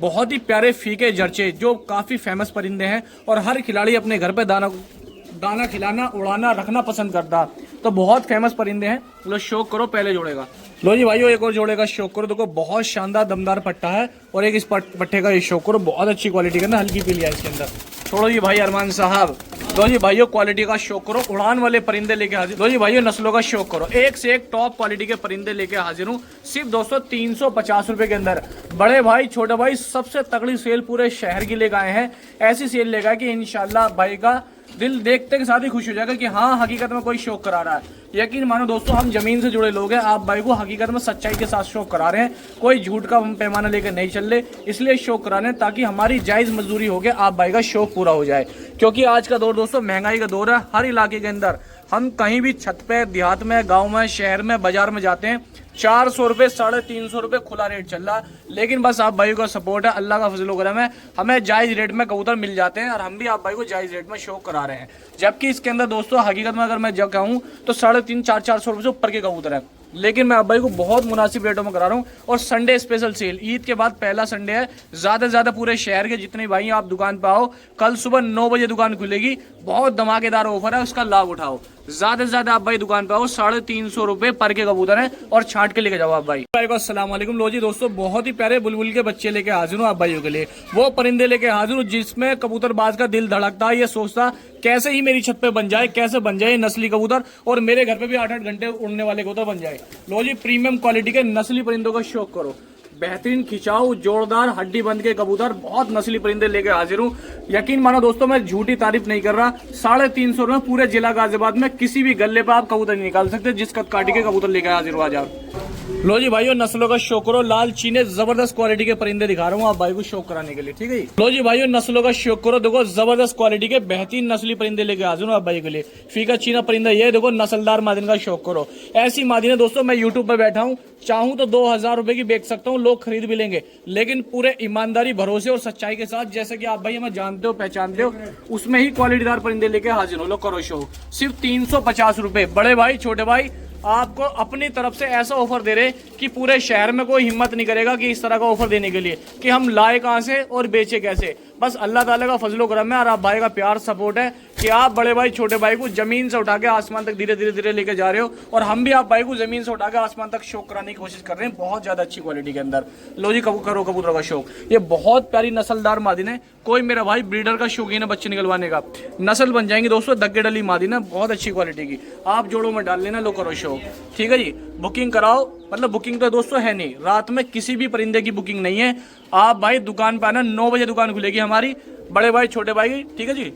बहुत ही प्यारे फीके जर्चे, जो काफी फेमस परिंदे हैं और हर खिलाड़ी अपने घर पे दाना खिलाना, उड़ाना, रखना पसंद करता। तो बहुत फेमस परिंदे हैं। लो शौक करो, पहले जोड़ेगा। लो जी भाइयों, एक और जोड़े का शौक करो। देखो बहुत शानदार दमदार पट्टा है और एक इस पट्टे का ये शौक करो, बहुत अच्छी क्वालिटी का ना, हल्की पीली है इसके अंदर। छोड़ो जी भाई अरमान साहब। लो जी भाइयों, क्वालिटी का शौक करो, उड़ान वाले परिंदे लेके हाजिर। लो जी भाइयों, नस्लों का शौक करो, एक से एक टॉप क्वालिटी के परिंदे लेके हाजिर हूँ, सिर्फ दोस्तों 350 रुपए के अंदर। बड़े भाई छोटे भाई सबसे तगड़ी सेल पूरे शहर की लेके आए हैं। ऐसी सेल लेके आए कि इंशाल्लाह भाई का दिल देखते के साथ ही खुश हो जाएगा कि हाँ हकीकत में कोई शौक करा रहा है। यकीन मानो दोस्तों, हम जमीन से जुड़े लोग हैं। आप भाई को हकीकत में सच्चाई के साथ शौक करा रहे हैं, कोई झूठ का पैमाना लेकर नहीं चल रहे। इसलिए शौक करा रहे हैं ताकि हमारी जायज़ मजदूरी हो गया, आप भाई का शौक पूरा हो जाए। क्योंकि आज का दौर दोस्तों महंगाई का दौर है। हर इलाके के अंदर हम कहीं भी छत पे, देहात में, गाँव में, शहर में, बाजार में जाते हैं, 400 रुपये, 350 रुपये खुला रेट चल रहा है। लेकिन बस आप भाई का सपोर्ट है, अल्लाह का फजल करम है, हमें जायज़ रेट में कबूतर मिल जाते हैं और हम भी आप भाई को जायज़ रेट में शौक करा रहे हैं। जबकि इसके अंदर दोस्तों हकीकत में अगर मैं जब कहूँ तो 350-400 रुपये से ऊपर के कबूतर है। लेकिन मैं आप भाई को बहुत मुनासिब रेटों में करा रहा हूँ। और संडे स्पेशल सेल, ईद के बाद पहला संडे है, ज़्यादा से ज़्यादा पूरे शहर के जितने भाई आप दुकान पर आओ, कल सुबह 9 बजे दुकान खुलेगी, बहुत धमाकेदार ऑफर है, उसका लाभ उठाओ। ज़्यादा से ज़्यादा आप भाई दुकान पे आओ, 350 रुपये पर के कबूतर है और छांट के लेके जाओ आप भाई। अस्सलाम वालेकुम। लो जी दोस्तों, बहुत ही प्यारे बुलबुल के बच्चे लेके हाजिर हूँ आप भाइयों के लिए, वो परिंदे लेके हाजिर हूँ जिसमें कबूतरबाज का दिल धड़कता है, ये सोचता कैसे ही मेरी छत पे बन जाए, कैसे बन जाए नस्ली कबूतर और मेरे घर पे भी 8-8 घंटे उड़ने वाले कबूतर बन जाए। लो जी, प्रीमियम क्वालिटी के नस्ली परिंदों का शौक करो, बेहतरीन खिंचाऊ जोरदार हड्डी बंद के कबूतर, बहुत नस्ली परिंदे लेके हाजिर हूँ। यकीन मानो दोस्तों, मैं झूठी तारीफ नहीं कर रहा, 350 रुपये पूरे जिला गाजियाबाद में किसी भी गले पे आप कबूतर नहीं निकाल सकते, जिस कदकाठी के कबूतर लेके हाजिर हुआ जाओ। लो जी भाइयों, नस्लों का शौक करो, लाल चीने जबरदस्त क्वालिटी के परिंदे दिखा रहा हूँ आप भाई को शौक कराने के लिए, ठीक है। लो जी भाइयों, नस्लों का शौक करो, देखो जबरदस्त क्वालिटी के बेहतरीन नस्ली परिंदे लेके हाजिर हूँ आप भाई के लिए। फीका चीना परिंदा ये देखो, नस्लदार मादिन का शौक करो। ऐसी मादिने दोस्तों, मैं यूट्यूब पे बैठा हूँ, चाहूँ तो 2000 रुपए की बेच सकता हूँ, लोग खरीद भी लेंगे, लेकिन पूरे ईमानदारी भरोसे और सच्चाई के साथ, जैसे कि आप भाई हमें जानते हो पहचानते हो, उसमें ही क्वालिटीदार परिंदे लेके हाजिर हो। लो करो शो, सिर्फ 350 रुपए। बड़े भाई छोटे भाई आपको अपनी तरफ से ऐसा ऑफर दे रहे कि पूरे शहर में कोई हिम्मत नहीं करेगा कि इस तरह का ऑफर देने के लिए, कि हम लाए कहां से और बेचे कैसे। बस अल्लाह ताला का फजलो करम है और आप भाई का प्यार सपोर्ट है कि आप बड़े भाई छोटे भाई को जमीन से उठा के आसमान तक धीरे धीरे धीरे लेके जा रहे हो, और हम भी आप भाई को जमीन से उठा के आसमान तक शौक कराने की कोशिश कर रहे हैं, बहुत ज्यादा अच्छी क्वालिटी के अंदर। लो जी, करो कबूतरों का शौक, ये बहुत प्यारी नस्लदार मादिन है। कोई मेरा भाई ब्रीडर का शौकीन है बच्चे निकलवाने का, नस्ल बन जाएंगी दोस्तों, दग्गे डली मादिन है, बहुत अच्छी क्वालिटी की, आप जोड़ों में डाल लेना। लो करो शौक, ठीक है जी। बुकिंग कराओ, मतलब बुकिंग तो दोस्तों है नहीं, रात में किसी भी परिंदे की बुकिंग नहीं है। आप भाई दुकान पे आना, 9 बजे दुकान खुलेगी हमारी, बड़े भाई छोटे भाई की, ठीक है जी।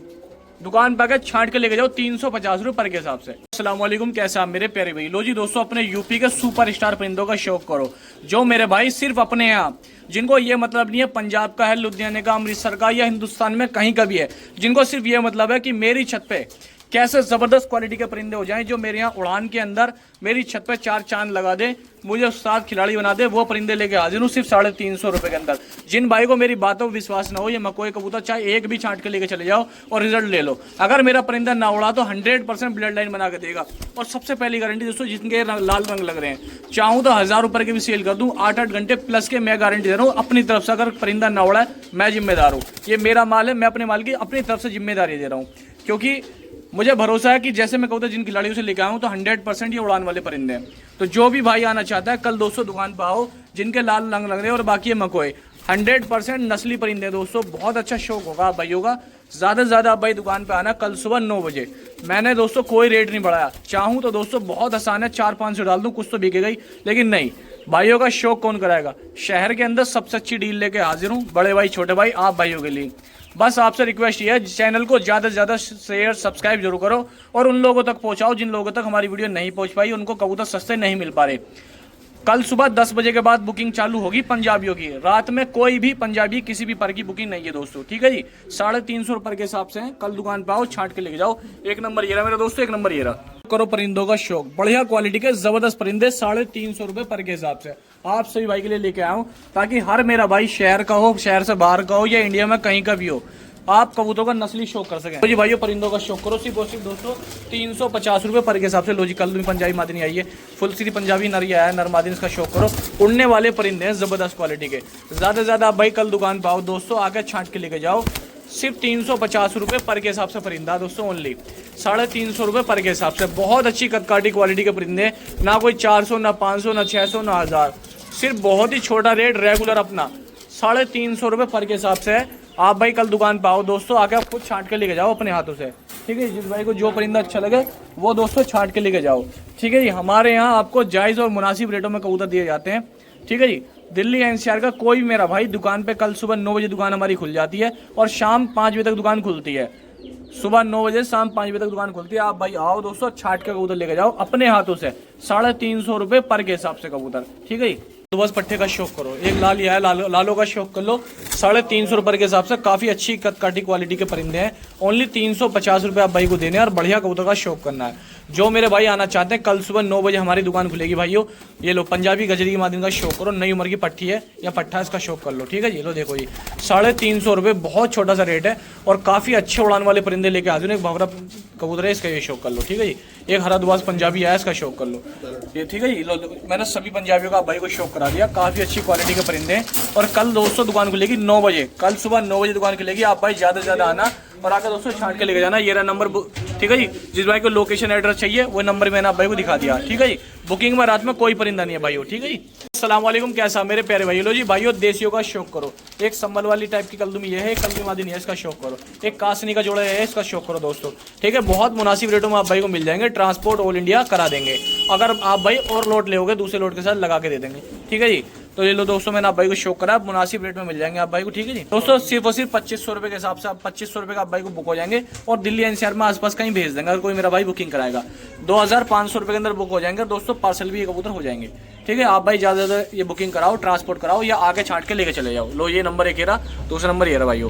दुकान पे आकर छांट के लेके जाओ, 350 रुपए पर के हिसाब से। अस्सलाम वालेकुम, कैसे आप मेरे प्यारे भाई। लो जी दोस्तों, अपने यूपी के सुपर स्टार परिंदों का शौक करो, जो मेरे भाई सिर्फ अपने यहाँ, जिनको ये मतलब नहीं है पंजाब का है, लुधियाने का, अमृतसर का या हिंदुस्तान में कहीं का भी है, जिनको सिर्फ ये मतलब है कि मेरी छत पे कैसे जबरदस्त क्वालिटी के परिंदे हो जाएं, जो मेरे यहाँ उड़ान के अंदर मेरी छत पे 4 चांद लगा दे, मुझे उस्ताद खिलाड़ी बना दे, वो परिंदे लेके हाजिर हूँ सिर्फ 350 रुपए के अंदर। जिन भाई को मेरी बातों पर विश्वास ना हो, ये मकोई कबूतर चाहे एक भी छांट के लेके चले जाओ और रिजल्ट ले लो। अगर मेरा परिंदा ना उड़ा तो 100% ब्लड लाइन बना के देगा। और सबसे पहली गारंटी दोस्तों, जिनके लाल रंग लग रहे हैं, चाहूँ तो 1000 रुपए के भी सेल कर दूँ, 8-8 घंटे प्लस के मैं गारंटी दे रहा हूँ अपनी तरफ से। अगर परिंदा ना उड़ा है, मैं जिम्मेदार हूँ, ये मेरा माल है, मैं अपने माल की अपनी तरफ से जिम्मेदारी दे रहा हूँ, क्योंकि मुझे भरोसा है कि जैसे मैं कहूँ जिन खिलाड़ियों से लेकर आऊँ तो 100% ये उड़ान वाले परिंदे हैं। तो जो भी भाई आना चाहता है, कल दोस्तों दुकान पर आओ, जिनके लाल रंग लग रहे हैं और बाकी ये मकोए, 100% नस्ली परिंदे हैं दोस्तों, बहुत अच्छा शौक होगा आप भाइयों का। ज़्यादा से ज़्यादा आप भाई दुकान पे आना, कल सुबह 9 बजे। मैंने दोस्तों कोई रेट नहीं बढ़ाया, चाहूँ तो दोस्तों बहुत आसान है, 4-500 डाल दूँ, कुछ तो बिकेगा ही, लेकिन नहीं, भाइयों का शौक कौन कराएगा। शहर के अंदर सबसे अच्छी डील लेके हाजिर हूँ, बड़े भाई छोटे भाई आप भाइयों के लिए। बस आपसे रिक्वेस्ट ये है, चैनल को ज़्यादा से ज़्यादा शेयर सब्सक्राइब जरूर करो और उन लोगों तक पहुँचाओ जिन लोगों तक हमारी वीडियो नहीं पहुँच पाई, उनको कबूतर सस्ते नहीं मिल पा रहे। कल सुबह 10 बजे के बाद बुकिंग चालू होगी पंजाबियों की, रात में कोई भी पंजाबी किसी भी पर की बुकिंग नहीं है दोस्तों, ठीक है जी। 350 रुपए के हिसाब से कल दुकान पे आओ, छांट के लेके जाओ। एक नंबर ये रहा मेरे दोस्तों, एक नंबर ये रहा। करो परिंदों का शौक, बढ़िया क्वालिटी के जबरदस्त परिंदे 350 रुपए पर के हिसाब से आप सभी भाई के लिए लेके आया हूँ, ताकि हर मेरा भाई शहर का हो, शहर से बाहर का हो या इंडिया में कहीं का भी हो, आप कबूतरों का नस्ली शौक कर सकें। तो जी भाइयों, परिंदों का शौक करो, सिर्फ और सिर्फ दोस्तों 350 रुपए पर के हिसाब से। लो जी, कल भी पंजाबी मादिनी आई है, फुल सीरी पंजाबी नरी आया है, नर मादिन, इसका शौक करो। उड़ने वाले परिंदे हैं जबरदस्त क्वालिटी के, ज़्यादा से ज़्यादा आप भाई कल दुकान पाओ दोस्तों, आकर छांट के लेके जाओ। सिर्फ 350 रुपए पर के हिसाब से परिंदा दोस्तों, ओनली 350 रुपए पर के हिसाब से। बहुत अच्छी कदकाठी क्वालिटी के परिंदे, ना कोई 400, ना 500, ना 600, ना 1000, सिर्फ बहुत ही छोटा रेट रेगुलर अपना 350 रुपए पर के हिसाब से है। आप भाई कल दुकान पे आओ दोस्तों, आके आप खुद छांट के लेके जाओ अपने हाथों से, ठीक है। जिस भाई को जो परिंदा अच्छा लगे वो दोस्तों छांट के लेके जाओ, ठीक है जी। हमारे यहाँ आपको जायज़ और मुनासिब रेटों में कबूतर दिए जाते हैं, ठीक है जी। दिल्ली एनसीआर का कोई भी मेरा भाई दुकान पे कल सुबह 9 बजे दुकान हमारी खुल जाती है और शाम 5 बजे तक दुकान खुलती है। सुबह 9 बजे शाम 5 बजे तक दुकान खुलती है। आप भाई आओ दोस्तों, छाट के कबूतर लेके जाओ अपने हाथों से, 350 रुपए पर के हिसाब से कबूतर, ठीक है जी। तो बस पट्टे का शौक करो, एक लाल ये है, लालों का शौक कर लो, 350 रुपए के हिसाब से। काफ़ी अच्छी कदकाठी क्वालिटी के परिंदे हैं, ओनली 350 रुपए आप भाई को देने हैं और बढ़िया कबूतर का शौक करना है। जो मेरे भाई आना चाहते हैं, कल सुबह 9 बजे हमारी दुकान खुलेगी भाइयों। ये लो पंजाबी गजरी की मादिन का शौक करो, नई उम्र की पट्टी है या पट्टा, इसका शौक कर लो, ठीक है जी। लो देखो जी, 350 रुपये, बहुत छोटा सा रेट है और काफ़ी अच्छे उड़ान वाले परिंदे लेके हाजिर। एक भंवरा कबूतर है, इसका ये शौक कर लो, ठीक है जी। एक हरा दुबाज पंजाबी आया, इसका शौक कर लो। ये ठीक है जी, लो मैंने सभी पंजाबियों का आप भाई को शौक करा दिया। काफ़ी अच्छी क्वालिटी के परिंदे हैं। और कल दोस्तों दुकान खुलेगी 9 बजे, कल सुबह 9 बजे दुकान खुलेगी। आप भाई ज़्यादा से ज़्यादा आना और आकर दोस्तों छांट के लेके जाना। ये रहा नंबर, ठीक है जी। जिस भाई को लोकेशन एड्रेस चाहिए वो नंबर मैंने आप भाई को दिखा दिया, ठीक है जी। बुकिंग में रात में कोई परिंदा नहीं है भाइयों, ठीक है जी। अस्सलाम वालेकुम, कैसा मेरे प्यारे भाइयों। लो जी भाइयों, देसियों का शौक करो। एक संभल वाली टाइप की कलदुमी ये है, कलमी मादिनी है, इसका शौक करो। एक कासनी का जोड़ा है, इसका शौक करो दोस्तों, ठीक है। बहुत मुनासिब रेटों में आप भाई को मिल जाएंगे। ट्रांसपोर्ट ऑल इंडिया करा देंगे। अगर आप भाई और लोट लेोगे दूसरे लोट के साथ लगा के दे देंगे, ठीक है जी। तो ये लो दोस्तों, मैंने आप भाई को शौक करा, मुनासिब रेट में मिल जाएंगे आप भाई को, ठीक है जी। दोस्तों सिर्फ और सिर्फ 2500 रुपये के हिसाब से 2500 रुपये का आप भाई को बुक हो जाएंगे और दिल्ली एनसीआर में आसपास कहीं भेज देंगे अगर कोई मेरा भाई बुकिंग कराएगा। 2500 रुपये के अंदर बुक हो जाएंगे दोस्तों। पार्सल भी ये कबूतर हो जाएंगे, ठीक है। आप भाई ज़्यादा से ज़्यादा ये बुकिंग कराओ, ट्रांसपोर्ट कराओ या आगे छांट के लेके चले जाओ। लो ये नंबर एक ये रहा, दूसरा नंबर ये रहा भाइयों।